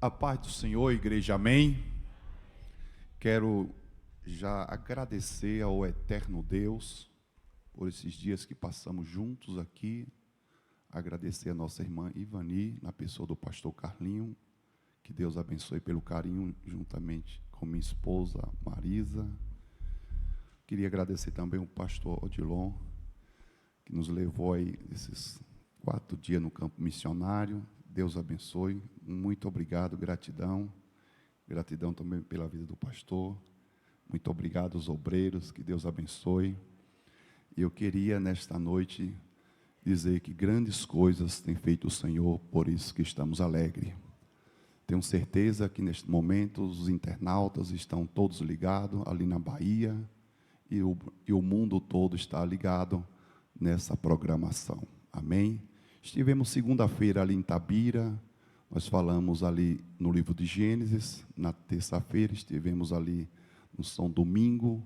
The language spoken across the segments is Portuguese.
A paz do Senhor, igreja, amém. Quero já agradecer ao eterno Deus por esses dias que passamos juntos aqui. Agradecer a nossa irmã Ivani, na pessoa do pastor Carlinho. Que Deus abençoe pelo carinho, juntamente com minha esposa Marisa. Queria agradecer também o pastor Odilon, que nos levou aí esses 4 dias no campo missionário. Deus abençoe, muito obrigado, gratidão. Gratidão também pela vida do pastor. Muito obrigado aos obreiros, que Deus abençoe. E eu queria, nesta noite, dizer que grandes coisas tem feito o Senhor, por isso que estamos alegres. Tenho certeza que, neste momento, os internautas estão todos ligados ali na Bahia, e o mundo todo está ligado nessa programação. Amém? Estivemos segunda-feira ali em Tabira, nós falamos ali no livro de Gênesis. Na terça-feira estivemos ali no São Domingo,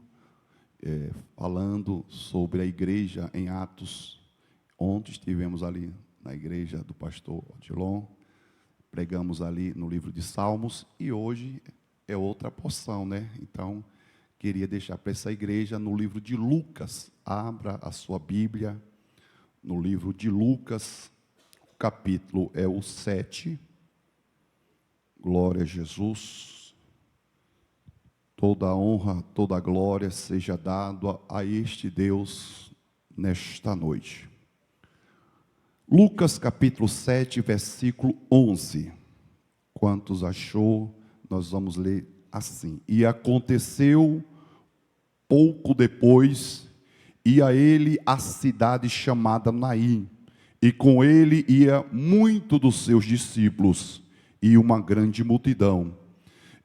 falando sobre a igreja em Atos. Ontem estivemos ali na igreja do pastor Odilon, pregamos ali no livro de Salmos, e hoje é outra porção, né? Então, queria deixar para essa igreja no livro de Lucas. Abra a sua Bíblia no livro de Lucas, o capítulo é o 7. Glória a Jesus. Toda a honra, toda a glória seja dado a este Deus nesta noite. Lucas capítulo 7, versículo 11. Quantos achou? Nós vamos ler assim: E aconteceu pouco depois, ia ele à cidade chamada Naim, e com ele ia muito dos seus discípulos, e uma grande multidão.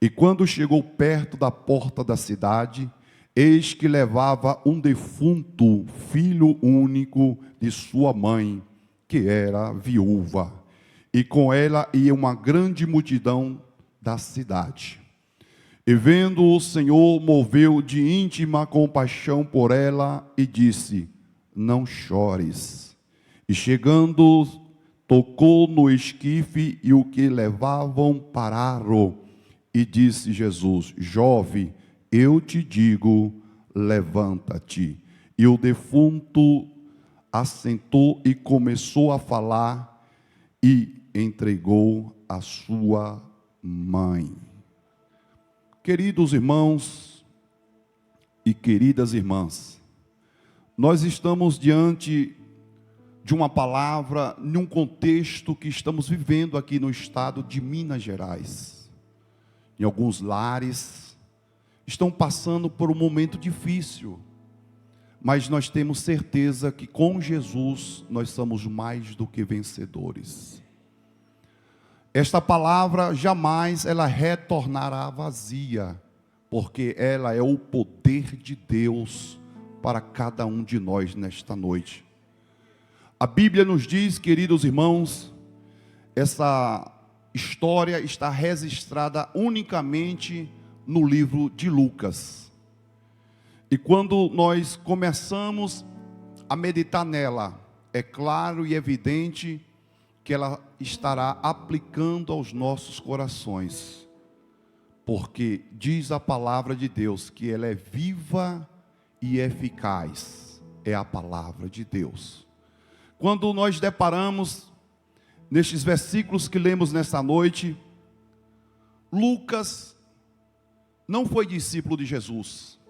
E quando chegou perto da porta da cidade, eis que levava um defunto, filho único de sua mãe, que era viúva, e com ela ia uma grande multidão da cidade. E vendo o Senhor, moveu de íntima compaixão por ela, e disse: não chores. E chegando, tocou no esquife, e o que levavam pararam. E disse Jesus: jovem, eu te digo, levanta-te. E o defunto assentou e começou a falar, e entregou a sua mãe. Queridos irmãos e queridas irmãs, nós estamos diante de uma palavra, num contexto que estamos vivendo aqui no estado de Minas Gerais. Em alguns lares estão passando por um momento difícil, mas nós temos certeza que com Jesus nós somos mais do que vencedores. Esta palavra jamais ela retornará vazia, porque ela é o poder de Deus para cada um de nós nesta noite. A Bíblia nos diz, queridos irmãos, essa história está registrada unicamente no livro de Lucas. E quando nós começamos a meditar nela, é claro e evidente que ela estará aplicando aos nossos corações, porque diz a palavra de Deus que ela é viva e eficaz. É a palavra de Deus. Quando nós deparamos nestes versículos que lemos nesta noite, Lucas não foi discípulo de Jesus,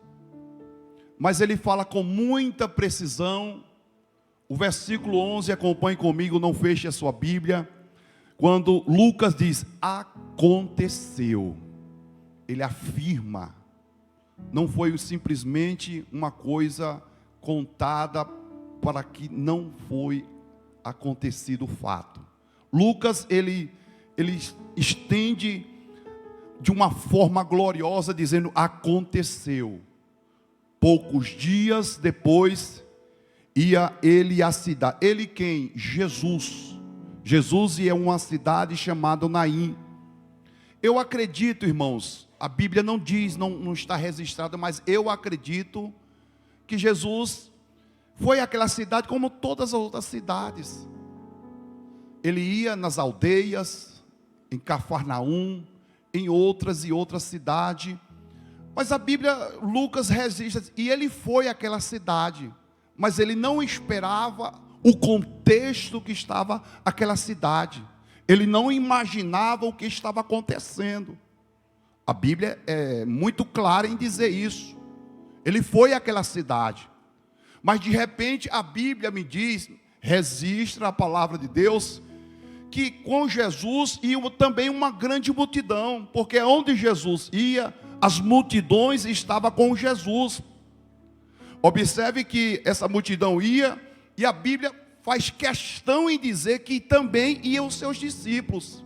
mas ele fala com muita precisão. O versículo 11, acompanhe comigo, não feche a sua Bíblia. Quando Lucas diz, aconteceu, ele afirma, não foi simplesmente uma coisa contada para que não foi acontecido o fato. Lucas, ele estende de uma forma gloriosa, dizendo, aconteceu. Poucos dias depois, ia ele à cidade. Ele quem? Jesus. Jesus ia a uma cidade chamada Naim. Eu acredito, irmãos, a Bíblia não diz, não está registrada, mas eu acredito que Jesus foi àquela cidade como todas as outras cidades. Ele ia nas aldeias, em Cafarnaum, em outras e outras cidades. Mas a Bíblia, Lucas registra, e ele foi àquela cidade, mas ele não esperava o contexto que estava aquela cidade. Ele não imaginava o que estava acontecendo. A Bíblia é muito clara em dizer isso. Ele foi àquela cidade, mas de repente a Bíblia me diz, registra a palavra de Deus, que com Jesus ia também uma grande multidão, porque onde Jesus ia, as multidões estavam com Jesus. Observe que essa multidão ia, e a Bíblia faz questão em dizer que também iam os seus discípulos,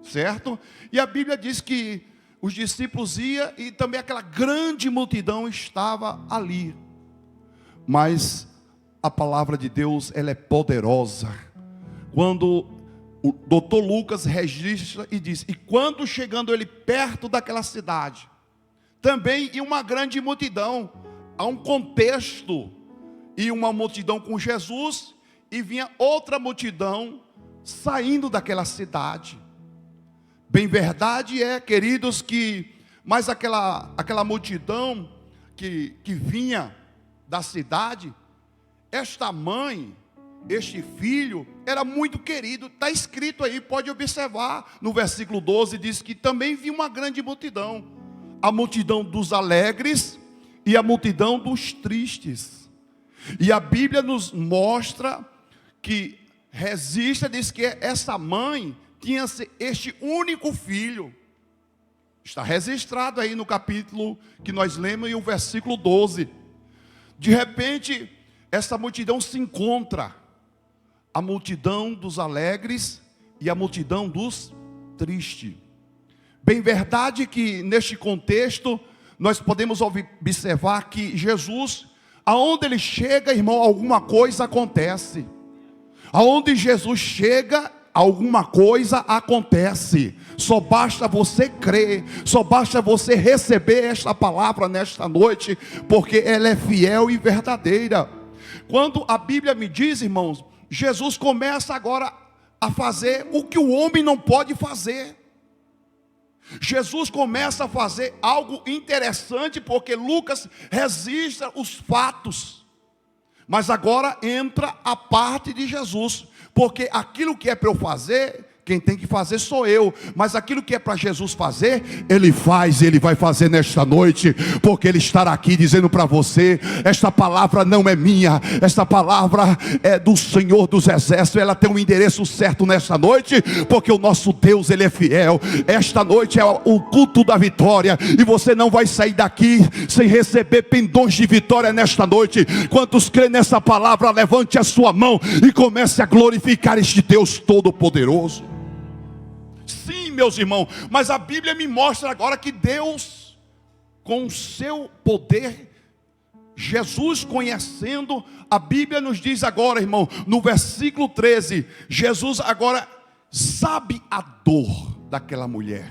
certo? E a Bíblia diz que os discípulos iam e também aquela grande multidão estava ali. Mas a palavra de Deus, ela é poderosa. Quando o doutor Lucas registra e diz, e quando chegando ele perto daquela cidade, também ia uma grande multidão. Há um contexto, e uma multidão com Jesus, e vinha outra multidão saindo daquela cidade. Bem verdade é, queridos, que mas aquela multidão que vinha da cidade, esta mãe, este filho, era muito querido. Está escrito aí, pode observar, no versículo 12, diz que também vinha uma grande multidão. A multidão dos alegres e a multidão dos tristes. E a Bíblia nos mostra que diz que essa mãe tinha este único filho. Está registrado aí no capítulo que nós lemos, e o versículo 12. De repente, essa multidão se encontra. A multidão dos alegres e a multidão dos tristes. Bem verdade que neste contexto, nós podemos observar que Jesus, aonde ele chega, irmão, alguma coisa acontece. Aonde Jesus chega, alguma coisa acontece. Só basta você crer, só basta você receber esta palavra nesta noite, porque ela é fiel e verdadeira. Quando a Bíblia me diz, irmãos, Jesus começa agora a fazer o que o homem não pode fazer. Jesus começa a fazer algo interessante, porque Lucas registra os fatos. Mas agora entra a parte de Jesus, porque aquilo que é para eu fazer, quem tem que fazer sou eu, mas aquilo que é para Jesus fazer, Ele faz, e Ele vai fazer nesta noite, porque Ele estará aqui dizendo para você, esta palavra não é minha, esta palavra é do Senhor dos Exércitos, ela tem um endereço certo nesta noite, porque o nosso Deus, Ele é fiel. Esta noite é o culto da vitória, e você não vai sair daqui sem receber pendões de vitória nesta noite. Quantos creem nessa palavra, levante a sua mão e comece a glorificar este Deus Todo-Poderoso. Sim, meus irmãos, mas a Bíblia me mostra agora que Deus, com o seu poder, Jesus conhecendo, a Bíblia nos diz agora, irmão, no versículo 13, Jesus agora sabe a dor daquela mulher.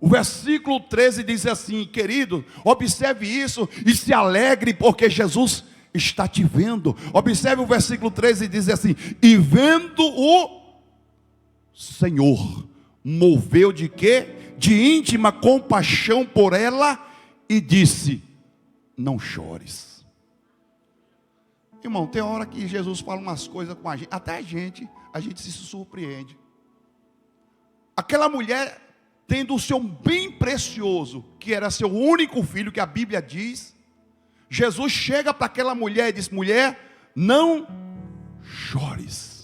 O versículo 13 diz assim, querido, observe isso e se alegre, porque Jesus está te vendo. Observe o versículo 13, diz assim, e vendo o Senhor, moveu de quê? De íntima compaixão por ela, e disse, não chores. Irmão, tem hora que Jesus fala umas coisas com a gente, até a gente se surpreende. Aquela mulher, tendo o seu bem precioso, que era seu único filho, que a Bíblia diz, Jesus chega para aquela mulher e diz, mulher, não chores.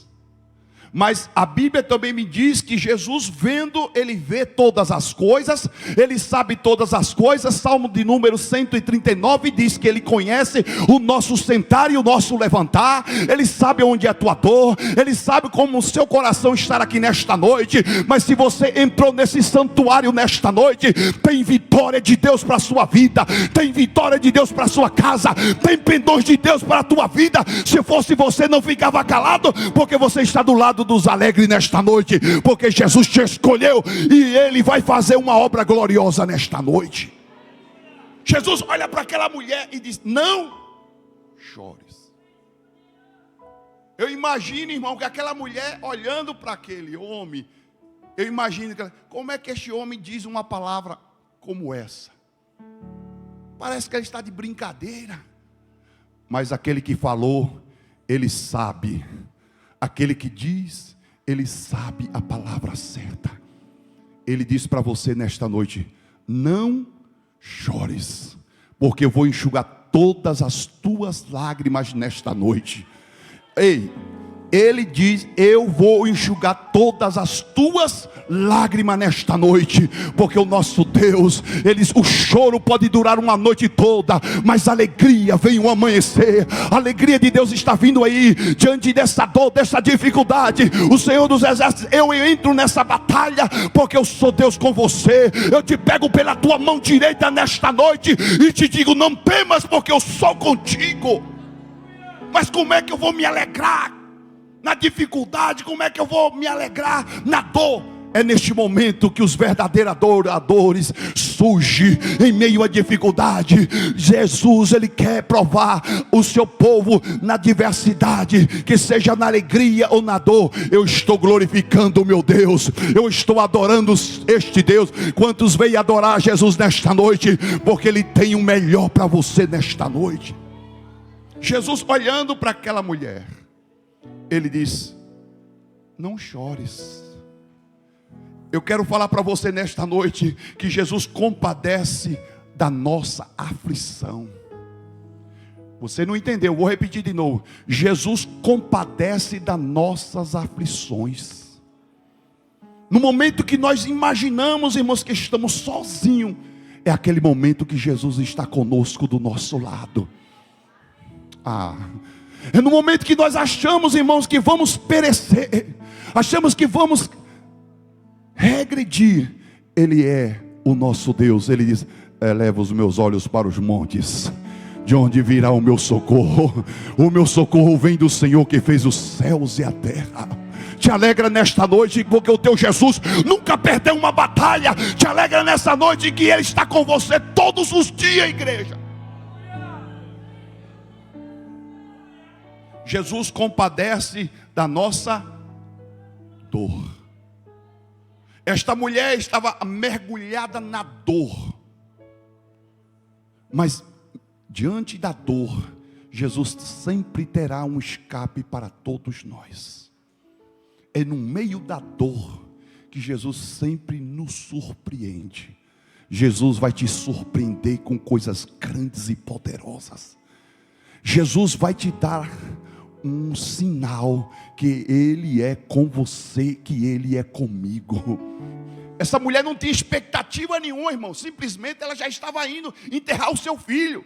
Mas a Bíblia também me diz que Jesus vendo, Ele vê todas as coisas, Ele sabe todas as coisas. Salmo de número 139 diz que Ele conhece o nosso sentar e o nosso levantar. Ele sabe onde é a tua dor, Ele sabe como o seu coração está aqui nesta noite. Mas se você entrou nesse santuário nesta noite, tem vitória de Deus para a sua vida, tem vitória de Deus para a sua casa, tem pendões de Deus para a tua vida. Se fosse você, não ficava calado, porque você está do lado dos alegres nesta noite, porque Jesus te escolheu e Ele vai fazer uma obra gloriosa nesta noite. Jesus olha para aquela mulher e diz, não chores. Eu imagino, irmão, que aquela mulher olhando para aquele homem, Eu imagino, como é que este homem diz uma palavra como essa? Parece que ele está de brincadeira. Mas aquele que falou, ele sabe. Aquele que diz, ele sabe a palavra certa. Ele diz para você nesta noite: não chores, porque eu vou enxugar todas as tuas lágrimas nesta noite. Ei, ele diz: eu vou enxugar todas as tuas lágrimas nesta noite, porque o nosso Deus, o choro pode durar uma noite toda, mas a alegria vem o amanhecer. A alegria de Deus está vindo aí, diante dessa dor, dessa dificuldade. O Senhor dos Exércitos: eu entro nessa batalha, porque eu sou Deus com você. Eu te pego pela tua mão direita nesta noite e te digo: não temas, porque eu sou contigo. Mas como é que eu vou me alegrar na dificuldade? Como é que eu vou me alegrar na dor? É neste momento que os verdadeiros adoradores surgem em meio à dificuldade. Jesus, ele quer provar o seu povo na diversidade, que seja na alegria ou na dor. Eu estou glorificando o meu Deus, eu estou adorando este Deus. Quantos veem adorar Jesus nesta noite? Porque ele tem o melhor para você nesta noite. Jesus, olhando para aquela mulher, ele diz: não chores. Eu quero falar para você nesta noite que Jesus compadece da nossa aflição. Você não entendeu, vou repetir de novo. Jesus compadece das nossas aflições. No momento que nós imaginamos, irmãos, que estamos sozinhos, é aquele momento que Jesus está conosco do nosso lado. É no momento que nós achamos, irmãos, que vamos perecer, achamos que vamos regredir, ele é o nosso Deus. Ele diz: eleva os meus olhos para os montes, de onde virá o meu socorro? O meu socorro vem do Senhor que fez os céus e a terra. Te alegra nesta noite, porque o teu Jesus nunca perdeu uma batalha. Te alegra nessa noite que ele está com você todos os dias, igreja. Jesus compadece da nossa dor. Esta mulher estava mergulhada na dor, mas diante da dor, Jesus sempre terá um escape para todos nós. É no meio da dor que Jesus sempre nos surpreende. Jesus vai te surpreender com coisas grandes e poderosas. Jesus vai te dar um sinal que ele é com você, que ele é comigo. Essa mulher não tinha expectativa nenhuma, irmão. Simplesmente ela já estava indo enterrar o seu filho.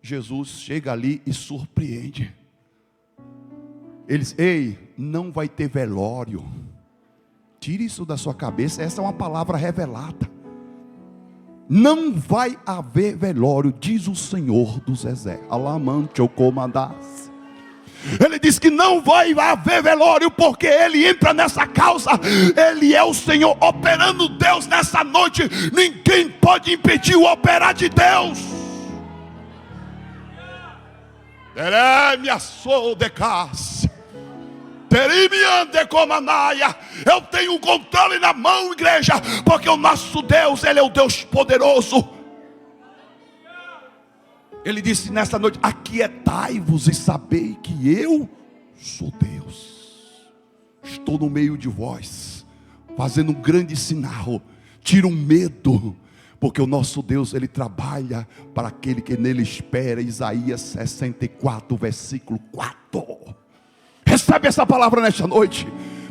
Jesus chega ali e surpreende. Ele diz: ei, não vai ter velório. Tire isso da sua cabeça. Essa é uma palavra revelada. Não vai haver velório, diz o Senhor dos Exércitos. Ele diz que não vai haver velório, porque ele entra nessa causa. Ele é o Senhor operando Deus nessa noite. Ninguém pode impedir o operar de Deus. Eu tenho o controle na mão, igreja, porque o nosso Deus, ele é o Deus poderoso. Ele disse nesta noite: aquietai-vos e sabei que eu sou Deus. Estou no meio de vós, fazendo um grande sinal. Tira o medo, porque o nosso Deus, ele trabalha para aquele que nele espera. Isaías 64, versículo 4. Recebe essa palavra nesta noite.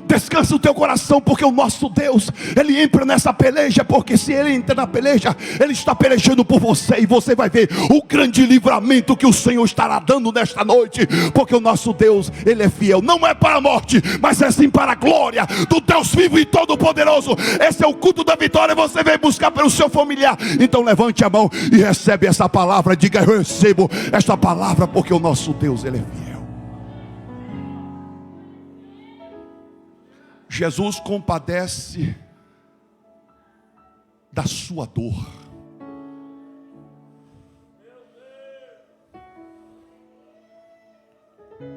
Descansa o teu coração, porque o nosso Deus, ele entra nessa peleja. Porque se ele entra na peleja, ele está pelejando por você. E você vai ver o grande livramento que o Senhor estará dando nesta noite. Porque o nosso Deus, ele é fiel. Não é para a morte, mas é sim para a glória do Deus vivo e todo poderoso. Esse é o culto da vitória. Você vem buscar pelo seu familiar. Então levante a mão e recebe essa palavra. Diga: eu recebo esta palavra, porque o nosso Deus, ele é fiel. Jesus compadece da sua dor.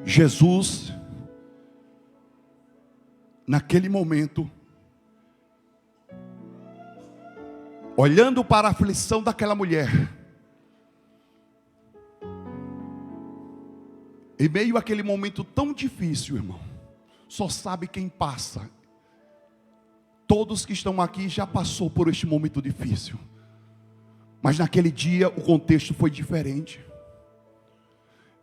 Jesus, naquele momento, olhando para a aflição daquela mulher, em meio àquele momento tão difícil, irmão, só sabe quem passa. Todos que estão aqui já passou por este momento difícil, mas naquele dia o contexto foi diferente.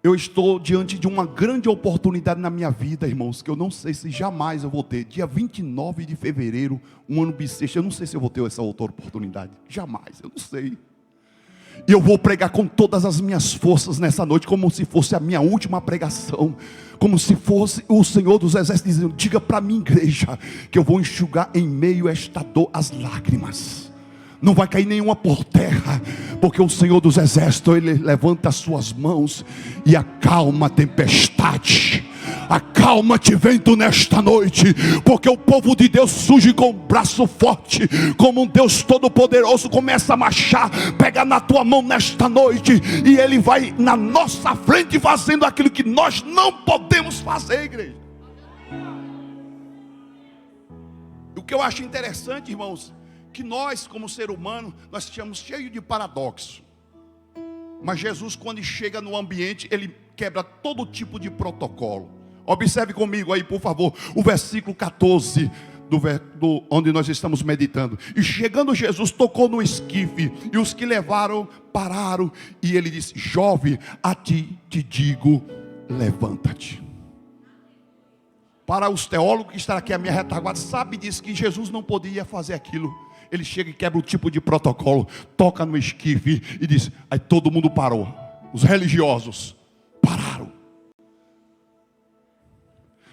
Eu estou diante de uma grande oportunidade na minha vida, irmãos, que eu não sei se jamais eu vou ter. Dia 29 de fevereiro, um ano bissexto, eu não sei se eu vou ter essa outra oportunidade. Jamais, eu não sei. E eu vou pregar com todas as minhas forças nessa noite, como se fosse a minha última pregação, como se fosse o Senhor dos Exércitos dizendo: diga para mim, igreja, que eu vou enxugar em meio a esta dor as lágrimas. Não vai cair nenhuma por terra, porque o Senhor dos Exércitos, Ele levanta as suas mãos e acalma a tempestade. Acalma-te, vento, nesta noite, porque o povo de Deus surge com o braço forte, como um Deus todo-poderoso, começa a marchar, pega na tua mão nesta noite, e Ele vai na nossa frente fazendo aquilo que nós não podemos fazer, igreja. O que eu acho interessante, irmãos, que nós, como ser humano, nós estamos cheios de paradoxo. Mas Jesus, quando chega no ambiente, Ele quebra todo tipo de protocolo. Observe comigo aí, por favor, o versículo 14, onde nós estamos meditando. E chegando Jesus, tocou no esquife, e os que levaram pararam, e Ele disse: jovem, a ti te digo, levanta-te. Para os teólogos que estão aqui à minha retaguarda, sabe disso, que Jesus não podia fazer aquilo. Ele chega e quebra o tipo de protocolo, toca no esquife e diz. Aí todo mundo parou. Os religiosos pararam.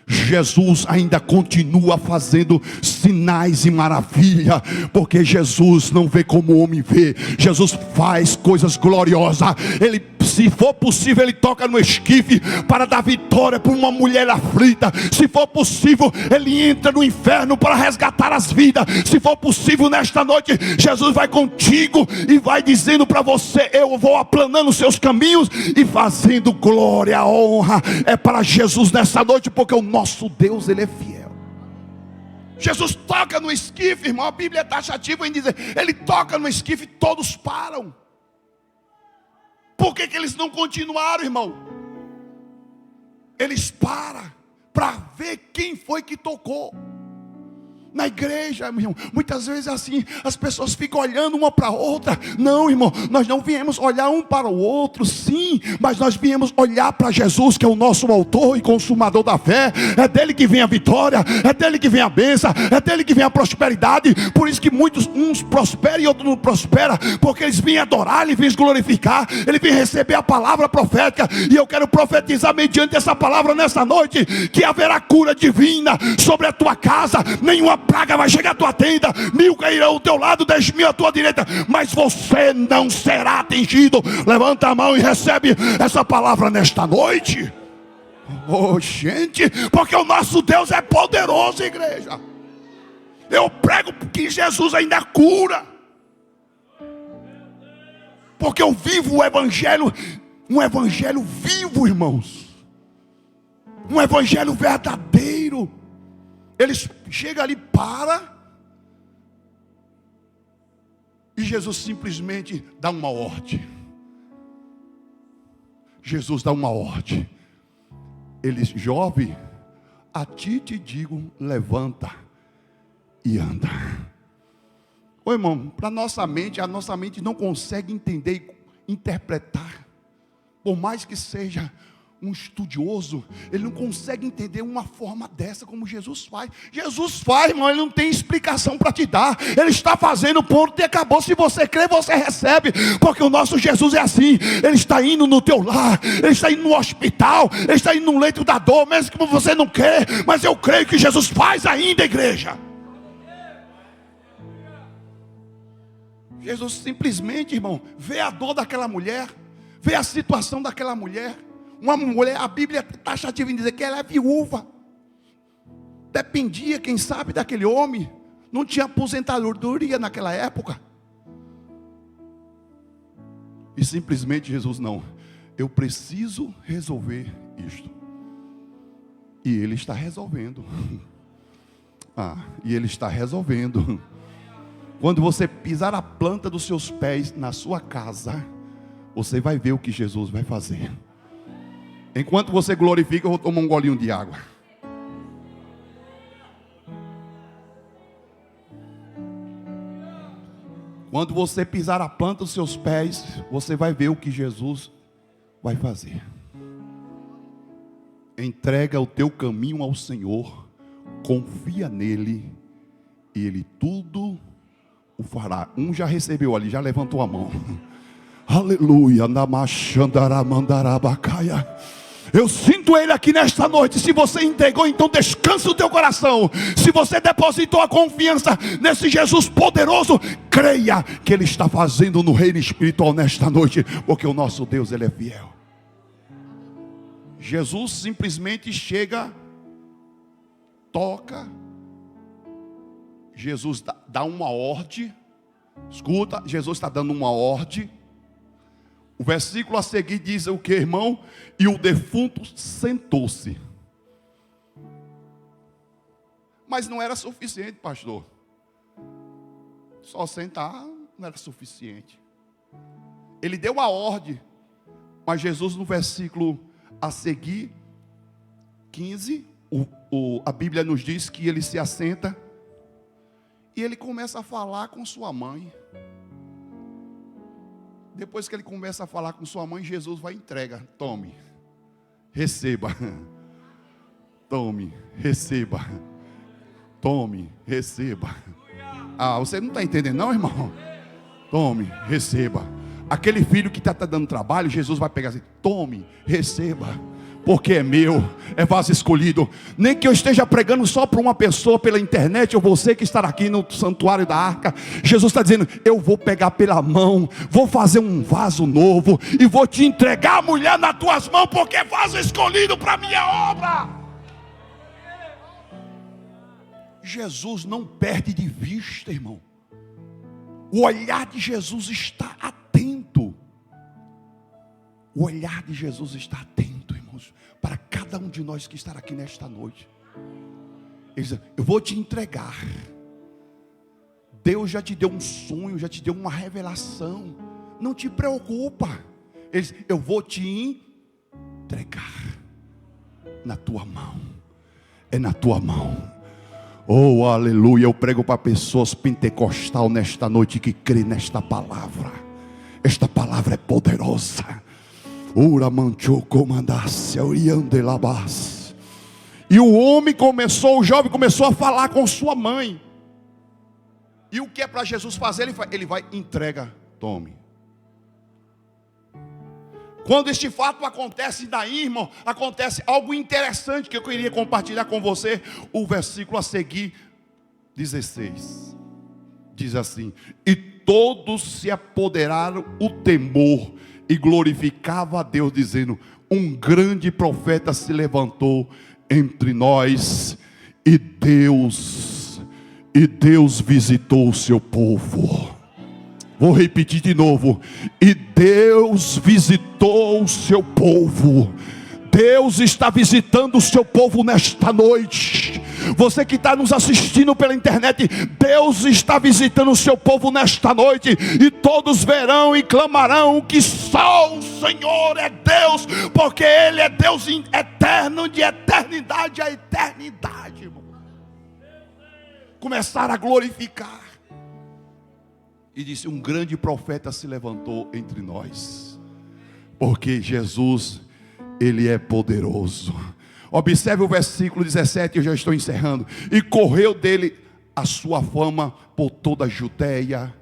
Jesus ainda continua fazendo sinais e maravilha, porque Jesus não vê como o homem vê. Jesus faz coisas gloriosas. Ele, se for possível, Ele toca no esquife para dar vitória para uma mulher aflita. Se for possível, Ele entra no inferno para resgatar as vidas. Se for possível, nesta noite, Jesus vai contigo e vai dizendo para você: eu vou aplanando os seus caminhos e fazendo glória, honra é para Jesus nessa noite, porque o nosso Deus, Ele é fiel. Jesus toca no esquife, irmão. A Bíblia é taxativa em dizer: Ele toca no esquife e todos param. Por que eles não continuaram, irmão? Eles param para ver quem foi que tocou. Na igreja, meu irmão, muitas vezes é assim, as pessoas ficam olhando uma para a outra. Não, irmão, nós não viemos olhar um para o outro, sim, mas nós viemos olhar para Jesus, que é o nosso autor e consumador da fé. É dele que vem a vitória, é dele que vem a bênção, é dele que vem a prosperidade. Por isso que muitos, uns prosperam e outros não prosperam, porque eles vêm adorar, eles vêm glorificar, eles vêm receber a palavra profética. E eu quero profetizar mediante essa palavra nessa noite, que haverá cura divina sobre a tua casa. Nenhuma praga vai chegar à tua tenda, 1000 cairão ao teu lado, 10.000 à tua direita, mas você não será atingido. Levanta a mão e recebe essa palavra nesta noite. Oh, gente, porque o nosso Deus é poderoso, igreja. Eu prego que Jesus ainda cura, porque eu vivo o evangelho, um evangelho vivo, irmãos, um evangelho verdadeiro. Eles chegam ali, para, e Jesus simplesmente dá uma ordem. Jesus dá uma ordem. Ele diz: jovem, a ti te digo, levanta e anda. Ô irmão, para nossa mente, a nossa mente não consegue entender e interpretar. Por mais que seja um estudioso, ele não consegue entender uma forma dessa como Jesus faz. Jesus faz, irmão, Ele não tem explicação para te dar. Ele está fazendo, ponto e acabou. Se você crê, você recebe, porque o nosso Jesus é assim. Ele está indo no teu lar, Ele está indo no hospital, Ele está indo no leito da dor, mesmo que você não crê. Mas eu creio que Jesus faz ainda, igreja. Jesus simplesmente, irmão, vê a dor daquela mulher, vê a situação daquela mulher. Uma mulher, a Bíblia está taxativa em dizer que ela é viúva. Dependia, quem sabe, daquele homem. Não tinha aposentadoria naquela época. E simplesmente Jesus: não, eu preciso resolver isto. E Ele está resolvendo. E Ele está resolvendo. Quando você pisar a planta dos seus pés na sua casa, você vai ver o que Jesus vai fazer. Enquanto você glorifica, eu vou tomar um golinho de água. Quando você pisar a planta dos seus pés, você vai ver o que Jesus vai fazer. Entrega o teu caminho ao Senhor, confia nele, e Ele tudo o fará. Um já recebeu ali, já levantou a mão. Aleluia. Namashandaramandarabakaia. Eu sinto Ele aqui nesta noite. Se você entregou, então descansa o teu coração. Se você depositou a confiança nesse Jesus poderoso, creia que Ele está fazendo no reino espiritual nesta noite, porque o nosso Deus, Ele é fiel. Jesus simplesmente chega, toca. Jesus dá uma ordem. Escuta, Jesus está dando uma ordem. O versículo a seguir diz o que, irmão? E o defunto sentou-se. Mas não era suficiente, pastor. Só sentar não era suficiente. Ele deu a ordem. Mas Jesus, no versículo a seguir, 15, a Bíblia nos diz que ele se assenta. E ele começa a falar com sua mãe. Depois que ele começa a falar com sua mãe, Jesus vai e entrega. Tome, receba. Tome, receba. Tome, receba. Você não está entendendo não, irmão? Tome, receba. Aquele filho que está dando trabalho, Jesus vai pegar assim. Tome, receba. Porque é meu, é vaso escolhido. Nem que eu esteja pregando só para uma pessoa pela internet, ou você que está aqui no santuário da arca, Jesus está dizendo, eu vou pegar pela mão, vou fazer um vaso novo, e vou te entregar a mulher nas tuas mãos, porque é vaso escolhido para a minha obra. Jesus não perde de vista, irmão. O olhar de Jesus está atento. O olhar de Jesus está atento, irmãos, para cada um de nós que está aqui nesta noite. Ele diz, eu vou te entregar. Deus já te deu um sonho, já te deu uma revelação. Não te preocupa. Ele diz, eu vou te entregar na tua mão. É na tua mão. Oh, aleluia. Eu prego para pessoas pentecostal nesta noite que crê nesta palavra. Esta palavra é poderosa. E o jovem começou a falar com sua mãe. E o que é para Jesus fazer? Ele vai, entrega, tome. Quando este fato acontece daí, irmão, acontece algo interessante que eu queria compartilhar com você. O versículo a seguir, 16, diz assim: e todos se apoderaram o temor e glorificava a Deus, dizendo, um grande profeta se levantou entre nós, e Deus visitou o seu povo. Vou repetir de novo. E Deus visitou o seu povo. Deus está visitando o seu povo nesta noite. Você que está nos assistindo pela internet, Deus está visitando o seu povo nesta noite. E todos verão e clamarão que só o Senhor é Deus, porque Ele é Deus eterno, de eternidade a eternidade, irmão. Começaram a glorificar. E disse, um grande profeta se levantou entre nós. Porque Jesus, Ele é poderoso. Observe o versículo 17, eu já estou encerrando. E correu dele a sua fama por toda a Judeia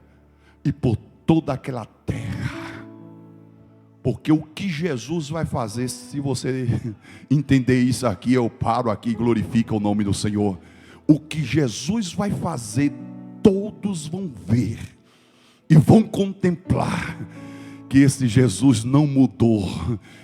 e por toda aquela terra. Porque o que Jesus vai fazer, se você entender isso aqui, eu paro aqui e glorifico o nome do Senhor. O que Jesus vai fazer, todos vão ver e vão contemplar que esse Jesus não mudou.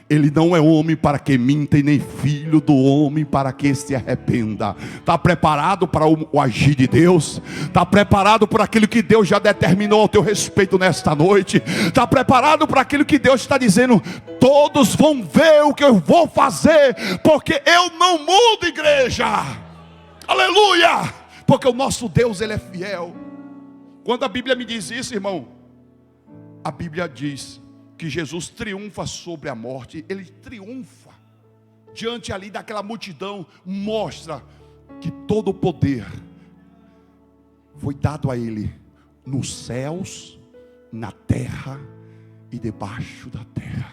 Ele não é homem para que minta, e nem filho do homem para que se arrependa. Está preparado para o agir de Deus? Está preparado para aquilo que Deus já determinou ao teu respeito nesta noite? Está preparado para aquilo que Deus está dizendo? Todos vão ver o que eu vou fazer, porque eu não mudo, igreja. Aleluia. porque o nosso Deus, Ele é fiel. Quando a Bíblia me diz isso, irmão, a Bíblia diz que Jesus triunfa sobre a morte. Ele triunfa diante ali daquela multidão, mostra que todo o poder foi dado a Ele, nos céus, na terra e debaixo da terra.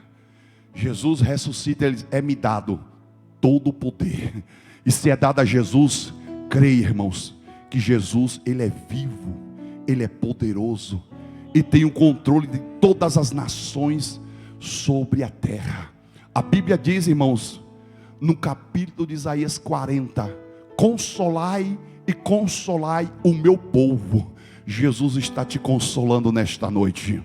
Jesus ressuscita, Ele diz, é-me dado todo o poder. E se é dado a Jesus, creia, irmãos, que Jesus, Ele é vivo, Ele é poderoso e tem o controle de todas as nações sobre a terra. A Bíblia diz, irmãos, no capítulo de Isaías 40, consolai e consolai o meu povo. Jesus está te consolando nesta noite.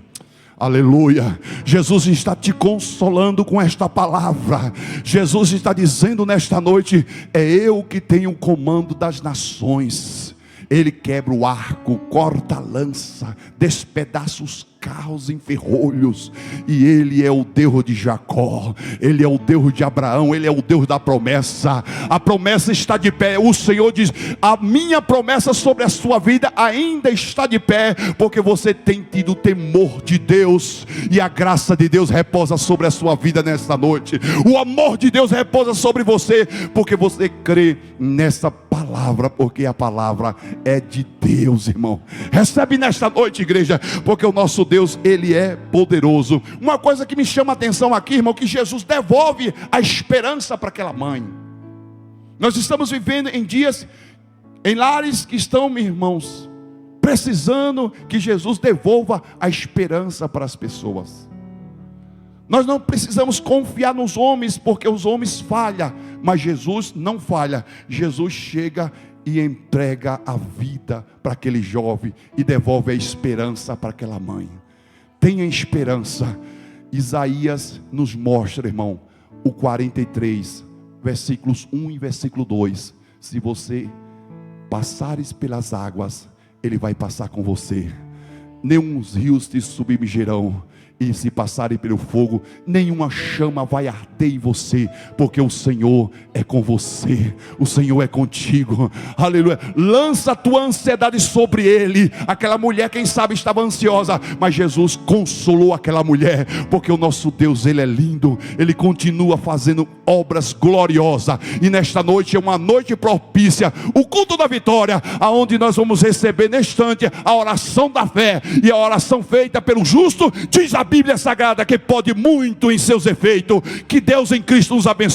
Aleluia. Jesus está te consolando com esta palavra. Jesus está dizendo nesta noite: é eu que tenho o comando das nações. Ele quebra o arco, corta a lança, despedaça os carros em ferrolhos. E Ele é o Deus de Jacó, Ele é o Deus de Abraão, Ele é o Deus da promessa. A promessa está de pé. O Senhor diz: a minha promessa sobre a sua vida ainda está de pé, porque você tem tido o temor de Deus, e a graça de Deus reposa sobre a sua vida nesta noite. O amor de Deus repousa sobre você, porque você crê nessa palavra, porque a palavra é de Deus, irmão. Recebe nesta noite, igreja, porque o nosso Deus, Ele é poderoso. Uma coisa que me chama a atenção aqui, irmão, que Jesus devolve a esperança para aquela mãe. Nós estamos vivendo em dias, em lares que estão, meus irmãos, precisando que Jesus devolva a esperança para as pessoas. Nós não precisamos confiar nos homens, porque os homens falham, mas Jesus não falha. Jesus chega e entrega a vida para aquele jovem e devolve a esperança para aquela mãe. Tenha esperança. Isaías nos mostra, irmão, o 43, versículos 1 e versículo 2. Se você passares pelas águas, Ele vai passar com você. Nenhum rios te submergirão. E se passarem pelo fogo, nenhuma chama vai arder em você, porque o Senhor é com você, o Senhor é contigo. Aleluia. Lança a tua ansiedade sobre Ele. Aquela mulher, quem sabe, estava ansiosa, mas Jesus consolou aquela mulher, porque o nosso Deus, Ele é lindo, Ele continua fazendo obras gloriosas. E nesta noite é uma noite propícia, o culto da vitória, aonde nós vamos receber neste instante a oração da fé. E a oração feita pelo justo, diz a Bíblia Sagrada, que pode muito em seus efeitos. Que Deus em Cristo nos abençoe.